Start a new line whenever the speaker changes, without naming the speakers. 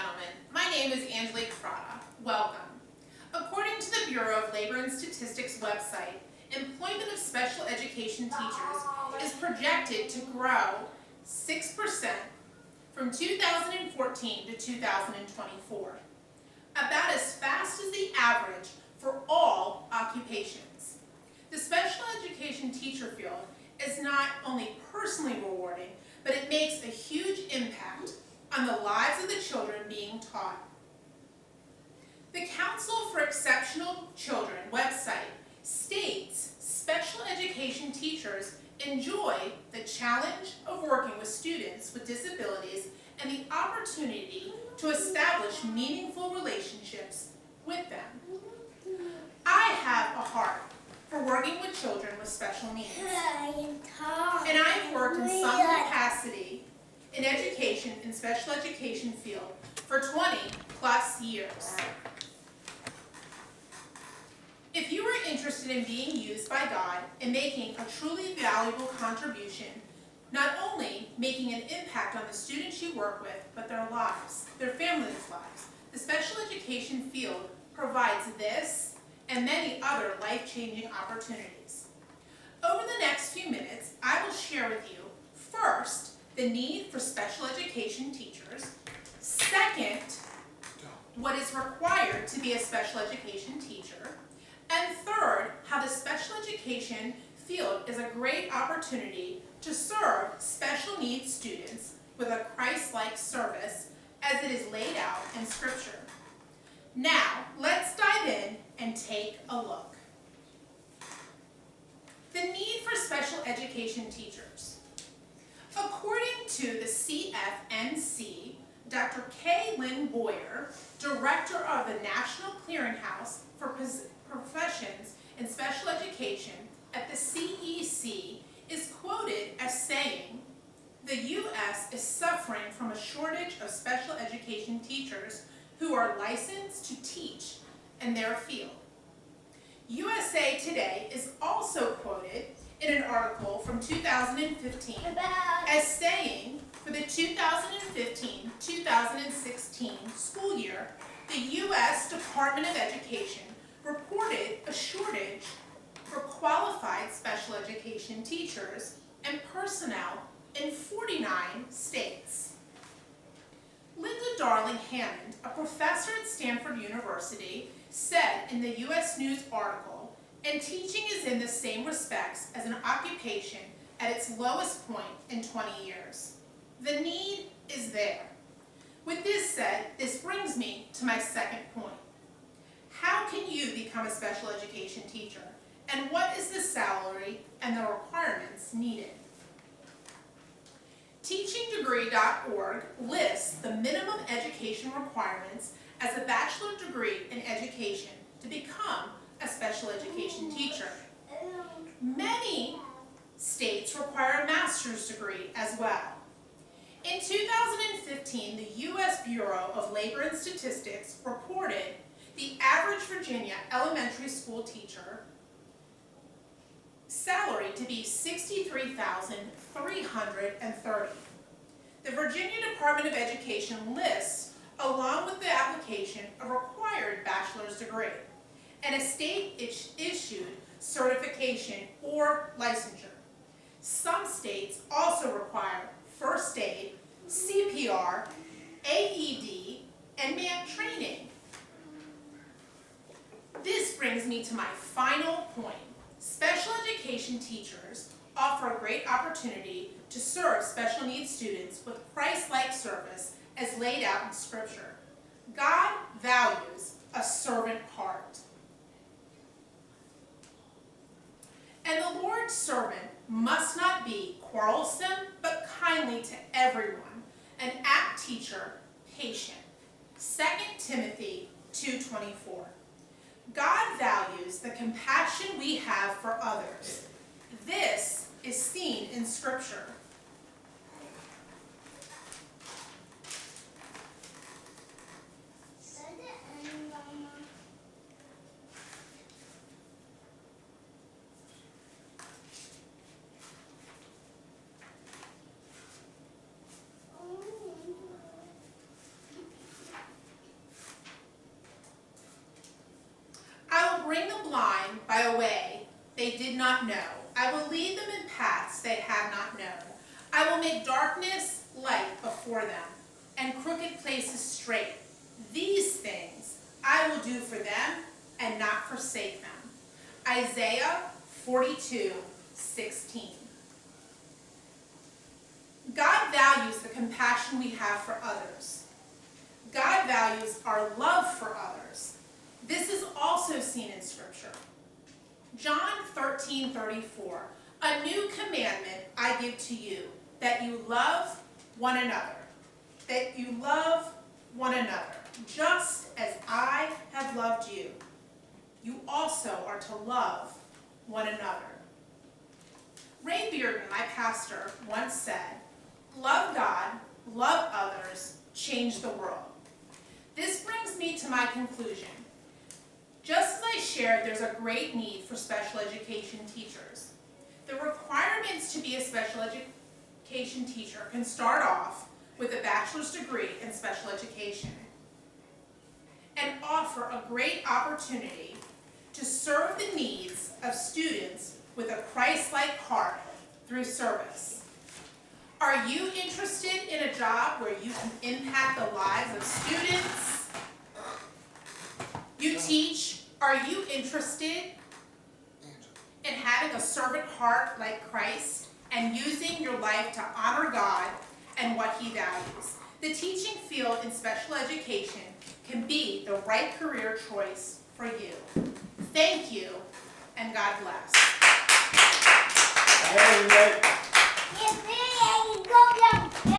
gentlemen, my name is Angelique Fratta. Welcome. According to the Bureau of Labor and Statistics website, employment of special education teachers is projected to grow 6% from 2014 to 2024, about as fast as the average for all occupations. The special education teacher field is not only personally rewarding, but it makes a huge impact on the lives of the children being taught. The Council for Exceptional Children website states special education teachers enjoy the challenge of working with students with disabilities and the opportunity to establish meaningful relationships with them. I have a heart for working with children with special needs, and I've worked in some capacity in education and special education field for 20 plus years. If you are interested in being used by God and making a truly valuable contribution, not only making an impact on the students you work with, but their lives, their families' lives, the special education field provides this and many other life-changing opportunities. Over the next few minutes, I will share with you, first, the need for special education teachers, second, what is required to be a special education teacher, and third, how the special education field is a great opportunity to serve special needs students with a Christ-like service as it is laid out in Scripture. Now, let's dive in and take a look. The need for special education teachers. According to the CFNC, Dr. K. Lynn Boyer, Director of the National Clearinghouse for Professions in Special Education at the CEC, is quoted as saying, "The U.S. is suffering from a shortage of special education teachers who are licensed to teach in their field." USA Today is also quoted in an article from 2015 as saying, for the 2015-2016 school year, the U.S. Department of Education reported a shortage for qualified special education teachers and personnel in 49 states. Linda Darling Hammond, a professor at Stanford University, said in the U.S. News article, "And teaching is in the same respects as an occupation at its lowest point in 20 years. The need is there." With this said, this brings me to my second point. How can you become a special education teacher? And what is the salary and the requirements needed? Teachingdegree.org lists the minimum education requirements as a bachelor degree in education to become a special education teacher. Many states require a master's degree as well. In 2015, the U.S. Bureau of Labor and Statistics reported the average Virginia elementary school teacher salary to be $63,330. The Virginia Department of Education lists, along with the application, a required bachelor's degree and a state-issued certification or licensure. Some states also require first aid, CPR, AED, and MAN training. This brings me to my final point. Special education teachers offer a great opportunity to serve special needs students with Christ-like service as laid out in Scripture. God values a servant heart. And the Lord's servant must not be quarrelsome, but kindly to everyone, an apt teacher, patient. 2 Timothy 2:24. God values the compassion we have for others. This is seen in Scripture. a way they did not know. I will lead them in paths they have not known. I will make darkness light before them, and crooked places straight. These things I will do for them and not forsake them. Isaiah 42:16. God values the compassion we have for others. God values our love for others. This is also seen in Scripture. John 13:34. A new commandment I give to you, that you love one another. That you love one another, just as I have loved you. You also are to love one another. Ray Bearden, my pastor, once said, "Love God, love others, change the world." This brings me to my conclusion. Just as I shared, there's a great need for special education teachers. The requirements to be a special education teacher can start off with a bachelor's degree in special education and offer a great opportunity to serve the needs of students with a Christ-like heart through service. Are you interested in a job where you can impact the lives of students you teach? Are you interested in having a servant heart like Christ and using your life to honor God and what He values? The teaching field in special education can be the right career choice for you. Thank you, and God bless.